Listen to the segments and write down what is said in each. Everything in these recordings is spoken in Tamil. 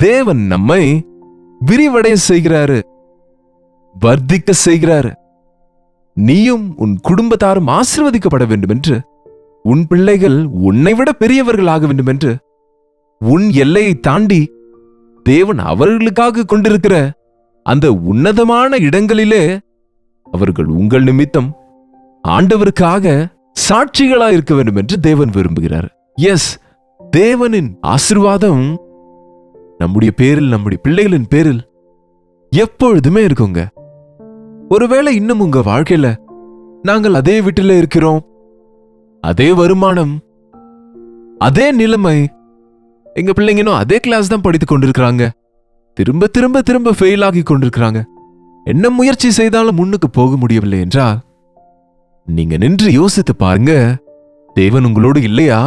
தேவன் நம்மை விரிவடைய செய்கிறாரு, வர்த்திக்க செய்கிறாரு. நீயும் உன் குடும்பத்தாரும் ஆசீர்வதிக்கப்பட வேண்டும் என்று, உன் பிள்ளைகள் உன்னை விட பெரியவர்கள் ஆக வேண்டும் என்று, உன் எல்லையை தாண்டி தேவன் அவர்களுக்காக கொண்டிருக்கிற அந்த உன்னதமான இடங்களிலே அவர்கள் உங்கள் நிமித்தம் ஆண்டவருக்காக சாட்சிகளா இருக்க வேண்டும் என்று தேவன் விரும்புகிறார். எஸ், தேவனின் ஆசீர்வாதம் நம்முடைய பேரில், நம்முடைய பிள்ளைகளின் பேரில் எப்பொழுதுமே இருக்குங்க. ஒருவேளை இன்னும் உங்க வாழ்க்கையில நாங்கள் அதே வீட்டில இருக்கிறோம், அதே வருமானம், அதே நிலைமை, எங்க பிள்ளைங்களும் அதே கிளாஸ் தான் படித்துக் கொண்டிருக்கிறாங்க, திரும்ப திரும்ப திரும்ப ஃபெயில் ஆகி கொண்டிருக்கிறாங்க, என்ன முயற்சி செய்தாலும் முன்னுக்கு போக முடியவில்லை என்றால் நீங்க நின்று யோசித்து பாருங்க. தேவன் உங்களோடு இல்லையா?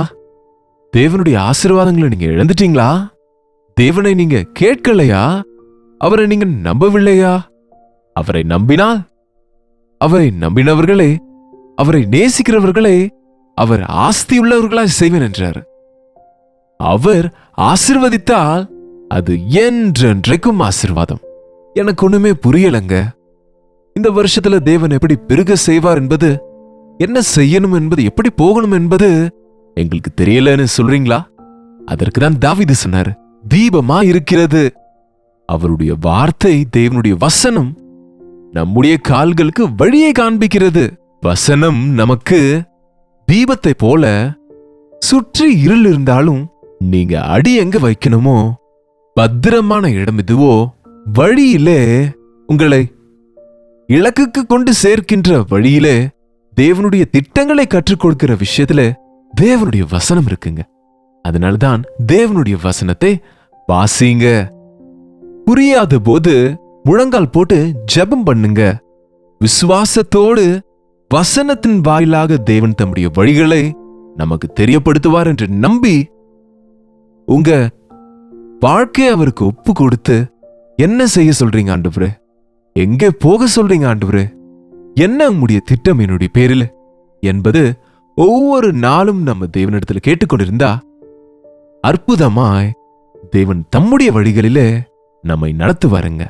தேவனுடைய ஆசீர்வாதங்களை நீங்க இழந்துட்டீங்களா? தேவனை நீங்க கேட்கலையா? அவரை நீங்க நம்பவில்லையா? அவரை நம்பினால், அவரை நம்பினவர்களே, அவரை நேசிக்கிறவர்களே அவர் ஆஸ்தியுள்ளவர்களாய் செய்வேன் என்றார். அவர் ஆசீர்வதித்தால் அது என்றென்றைக்கும் ஆசீர்வாதம். எனக்கு ஒண்ணுமே புரியலங்க. இந்த வருஷத்துல தேவன் எப்படி பெருக செய்வார் என்பது, என்ன செய்யணும் என்பது, எப்படி போகணும் என்பது எங்களுக்கு தெரியலன்னு சொல்றீங்களா? அதற்கு தான் தாவீது சொன்னார், தீபமா இருக்கிறது அவருடைய வார்த்தை, தேவனுடைய வசனம் நம்முடைய கால்களுக்கு வழியை காண்பிக்கிறது. வசனம் நமக்கு தீபத்தை போல சுற்றி இருள் இருந்தாலும் நீங்க அடி எங்க வைக்கணுமோ, பத்திரமான இடம் இதுவோ, வழியிலே உங்களை இலக்குக்கு கொண்டு சேர்க்கின்ற வழியிலே தேவனுடைய திட்டங்களை கற்றுக் கொடுக்கிற விஷயத்துல தேவனுடைய வசனம் இருக்குங்க. அதனால்தான் தேவனுடைய வசனத்தை வாசிங்க. புரியாத போது முழங்கால் போட்டு ஜெபம் பண்ணுங்க. விசுவாசத்தோடு வசனத்தின் வாயிலாக தேவன் தம்முடைய வழிகளை நமக்கு தெரியப்படுத்துவார் என்று நம்பி உங்க வாழ்க்கையை அவருக்கு ஒப்பு கொடுத்து, என்ன செய்ய சொல்றீங்க ஆண்டவரே, எங்கே போக சொல்றீங்க ஆண்டவரே, என்ன உம்முடைய திட்டம் என்னுடைய பேரில் என்பது ஒவ்வொரு நாளும் நம்ம தேவனிடத்தில் கேட்டுக்கொண்டிருந்தா அற்புதமாய் தேவன் தம்முடைய வழிகளிலே நம்மை நடத்துவாருங்க.